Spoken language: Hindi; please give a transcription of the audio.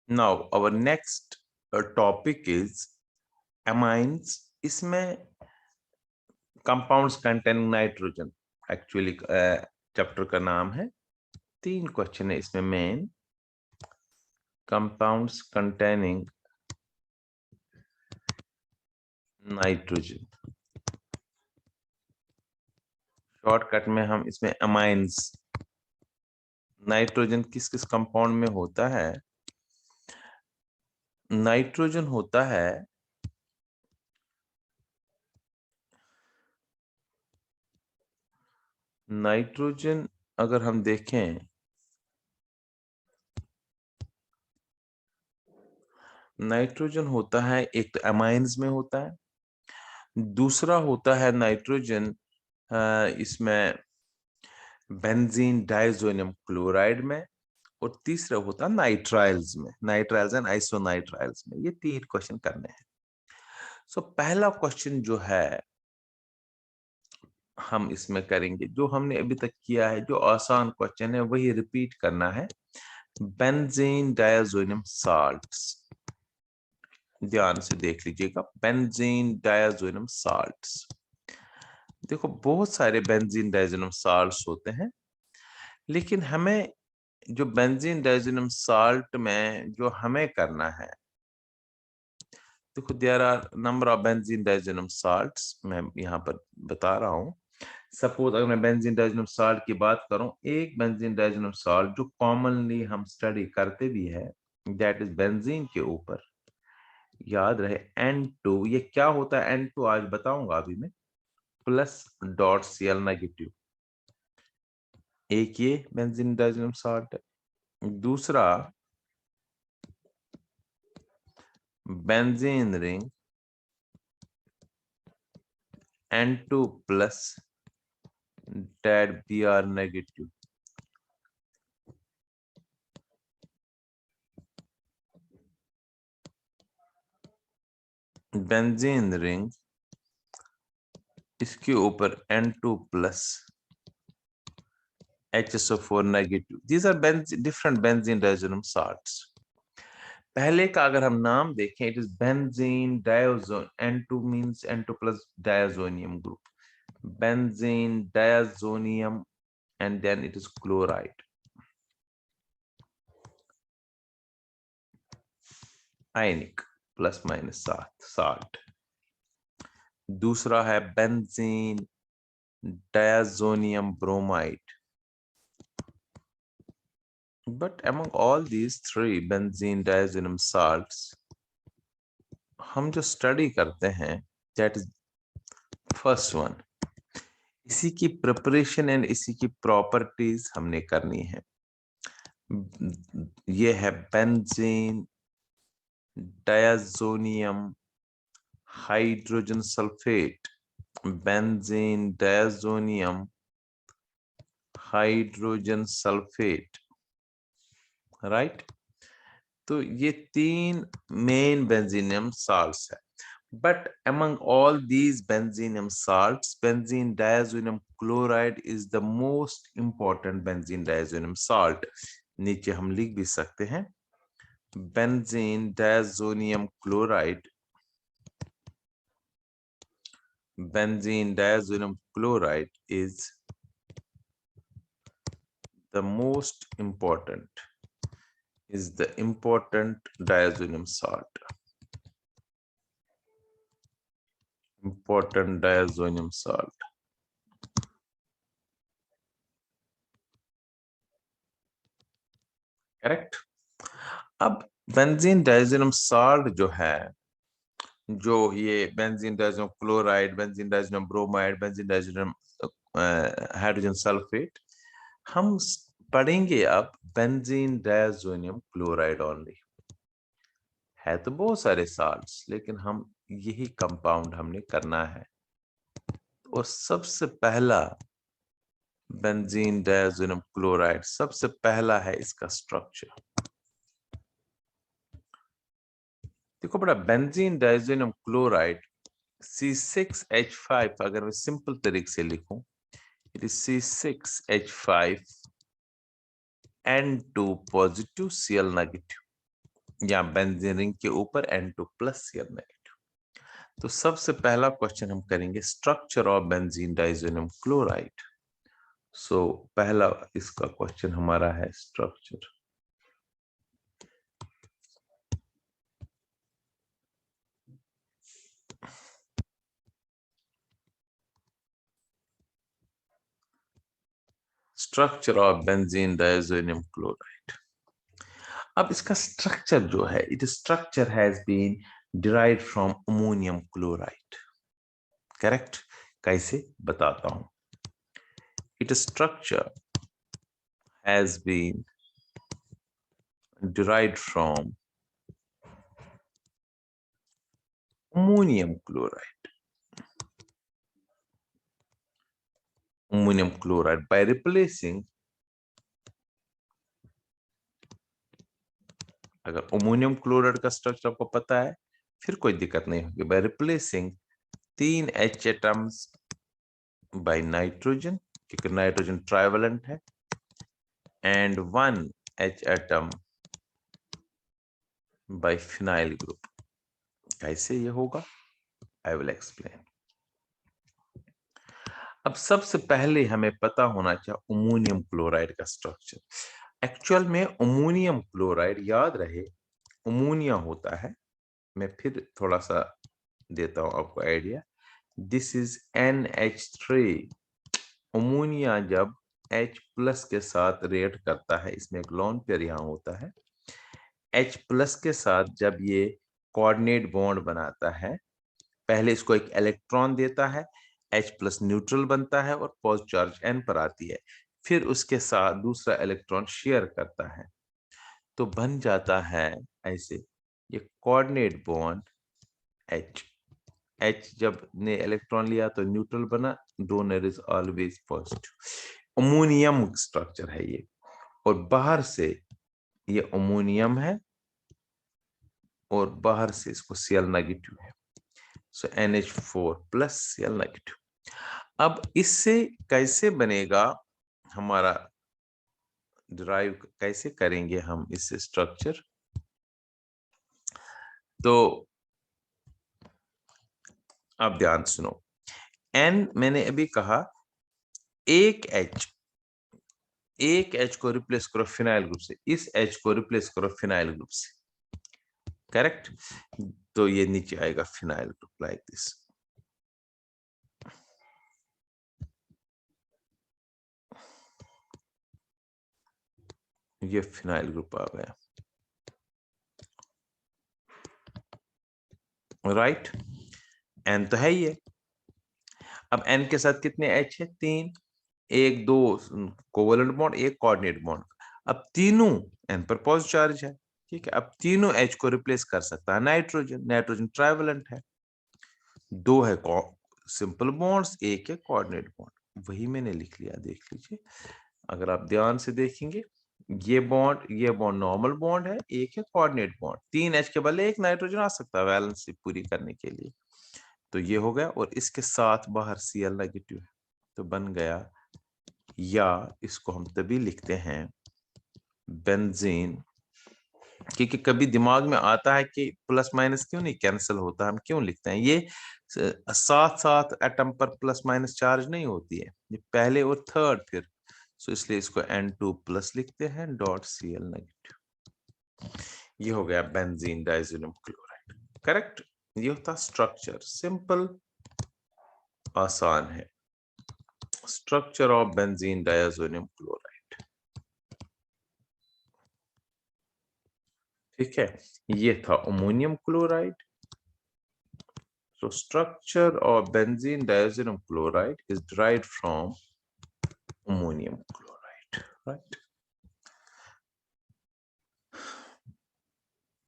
Now our next topic is amines. इसमें compounds containing nitrogen actually chapter का नाम है। 3 क्वेश्चन है इसमें main. compounds containing nitrogen, shortcut में हम इसमें amines, नाइट्रोजन किस किस कंपाउंड में होता है? नाइट्रोजन होता है नाइट्रोजन, अगर हम देखें नाइट्रोजन होता है, एक तो अमाइंस में होता है, दूसरा होता है नाइट्रोजन इसमें बेंजीन डाइजोनियम क्लोराइड में, और तीसरा होता है नाइट्राइल्स में, नाइट्राइल्स एंड आइसोनाइट्राइल्स में। ये 3 क्वेश्चन करने हैं। सो पहला क्वेश्चन जो है हम इसमें करेंगे, जो हमने अभी तक किया है, जो आसान क्वेश्चन है वही रिपीट करना है। बेंजीन डाइजोनियम साल्ट्स, ध्यान से देख लीजिएगा। बेंजीन डाइजोनियम साल्ट्स, देखो बहुत सारे बेंजीन डाइजोनियम साल्ट्स होते हैं, लेकिन हमें जो बेंजीन डाइजोनियम साल्ट में जो हमें करना है, देखो there are number of benzene diazonium salts, मैं यहाँ पर बता रहा हूँ। सपोज अगर मैं बेंजीन डाइजोनियम साल्ट की बात करूं, एक बेंजीन डाइजोनियम साल्ट जो कॉमनली हम स्टडी करते भी है, दैट इज बेंजीन के ऊपर याद रहे N2, ये क्या होता है N2 आज बताऊंगा अभी मैं, प्लस डॉट Cl नेगेटिव। एक ये बेंजीन डाइजोनियम साल्ट है, दूसरा बेंजीन रिंग N2 प्लस डेड Br नेगेटिव। बेंजीन रिंग, इसके ऊपर N2 plus HSO4 negative. These are different benzene diazonium salts. पहले का अगर हम नाम देखें, it is benzene diazonium, N2 means N2 plus diazonium group, benzene diazonium, and then it is chloride, ionic plus minus salt. दूसरा है benzene diazonium bromide. But among all these 3 benzene diazonium salts, हम जो स्टडी करते हैं, that is first one, इसी की प्रिपरेशन एंड इसी की प्रॉपर्टीज हमने करनी है। ये है benzene diazonium hydrogen sulphate, benzene diazonium hydrogen sulphate, right. तो ये 3 मेन बेंजीनियम साल्ट्स है। But among all these benzenium salts, benzene diazonium chloride is the most important benzene diazonium salt. नीचे हम लिख भी सकते हैं, benzene diazonium chloride, benzene diazonium chloride is the most important, is the important diazonium salt, important diazonium salt. Correct. अब बेंजीन डाइजोनियम साल्ट जो है, जो ये benzene diazonium chloride, benzene diazonium bromide, benzene diazonium hydrogen sulphate, हम पढ़ेंगे अब बेंजीन डाइजोनियम क्लोराइड ओनली। है तो बहुत सारे साल्ट्स, लेकिन हम यही कंपाउंड हमने करना है। और सबसे पहला बेंजीन डाइजोनियम क्लोराइड, सबसे पहला है इसका स्ट्रक्चर। देखो बेटा, बेंजीन डाइजोनियम क्लोराइड C6H5, अगर मैं सिंपल तरीके से लिखूं, it is C6H5 N2 positive Cl negative. या बेंजीन रिंग के ऊपर N2+Cl-। तो सबसे पहला क्वेश्चन हम करेंगे structure of benzene diazonium chloride. So पहला इसका क्वेश्चन हमारा है structure. Structure of benzene diazonium chloride. अब इसका स्ट्रक्चर जो है, it structure has been derived from ammonium chloride. Correct? कैसे बताता हूं। It structure has been derived from ammonium chloride. Ammonium chloride by replacing, अगर अमोनियम क्लोराइड का स्ट्रक्चर आपको पता है फिर कोई दिक्कत नहीं होगी। By replacing 3 H atoms by nitrogen, क्योंकि नाइट्रोजन ट्राइवेलेंट है, and 1 H atom by phenyl group. कैसे ये होगा, आई विल एक्सप्लेन। अब सबसे पहले हमें पता होना चाहिए अमोनियम क्लोराइड का स्ट्रक्चर। एक्चुअल में अमोनियम क्लोराइड, याद रहे अमोनिया होता है, मैं फिर थोड़ा सा देता हूं आपको idea. This is NH3। Ammonia जब H+ के साथ रिएक्ट करता है, इसमें एक लोन पेयर यहां होता है, H+ के साथ जब ये कोऑर्डिनेट बॉन्ड बनाता है, पहले इसको एक इलेक्ट्रॉन देता है, H+ न्यूट्रल बनता है और पॉजिटिव चार्ज N पर आती है, फिर उसके साथ दूसरा इलेक्ट्रॉन शेयर करता है, तो बन जाता है ऐसे ये कोऑर्डिनेट बॉन्ड H जब ने इलेक्ट्रॉन लिया तो न्यूट्रल बना, donor is always positive. Ammonium structure है ये, और बाहर से ये अमोनियम है और बाहर से इसको Cl नेगेटिव है, सो NH4+ Cl नेगेटिव। अब इससे कैसे बनेगा हमारा, डिराइव कैसे करेंगे हम इस स्ट्रक्चर, तो अब ध्यान सुनो। N मैंने अभी कहा एक H को रिप्लेस करो फिनाइल ग्रुप से, इस H को रिप्लेस करो फिनाइल ग्रुप से। करेक्ट? तो ये नीचे आएगा फिनाइल ग्रुप लाइक दिस। ये फिनाइल ग्रुप आ गया, राइट? N तो है ये। अब N के साथ कितने H है? 3, 1 2 कोवलेंट बॉन्ड, एक कोऑर्डिनेट बॉन्ड। अब तीनों N पर पॉजिटिव चार्ज है, ठीक है। अब तीनों H को रिप्लेस कर सकता है नाइट्रोजन, नाइट्रोजन ट्राइवेलेंट है, 2 है सिंपल बॉन्ड्स, एक है कोऑर्डिनेट बॉन्ड। वही मैंने लिख लिया, देख लीजिए। अगर आप ध्यान से देखेंगे, ये बॉन्ड नॉर्मल बॉन्ड है, एक है कोऑर्डिनेट बॉन्ड। 3 H के बदले एक नाइट्रोजन आ सकता है वैलेंस पूरी करने के लिए, तो ये हो गया, और इसके साथ बाहर Cl नेगेटिव है, तो बन गया, या इसको हम तभी लिखते हैं बेंजीन, क्योंकि कभी दिमाग में आता है कि प्लस माइनस क्यों नहीं कैंसिल होता, हम क्यों लिखते हैं ये साथ साथ एटम पर प्लस माइनस चार्ज नहीं होती है, ये पहले और थर्ड फिर, सो इसलिए इसको N2+ लिखते हैं डॉट Cl नेगेटिव। ये हो गया बेंजीन डाइज़ोनियम क्लोराइड। करेक्ट? ये होता स्ट्रक्चर, सिंपल आसान है, structure of benzene diazonium chloride. ठीक है, ये था ammonium chloride. So structure of benzene diazonium chloride is derived from ammonium chloride, right?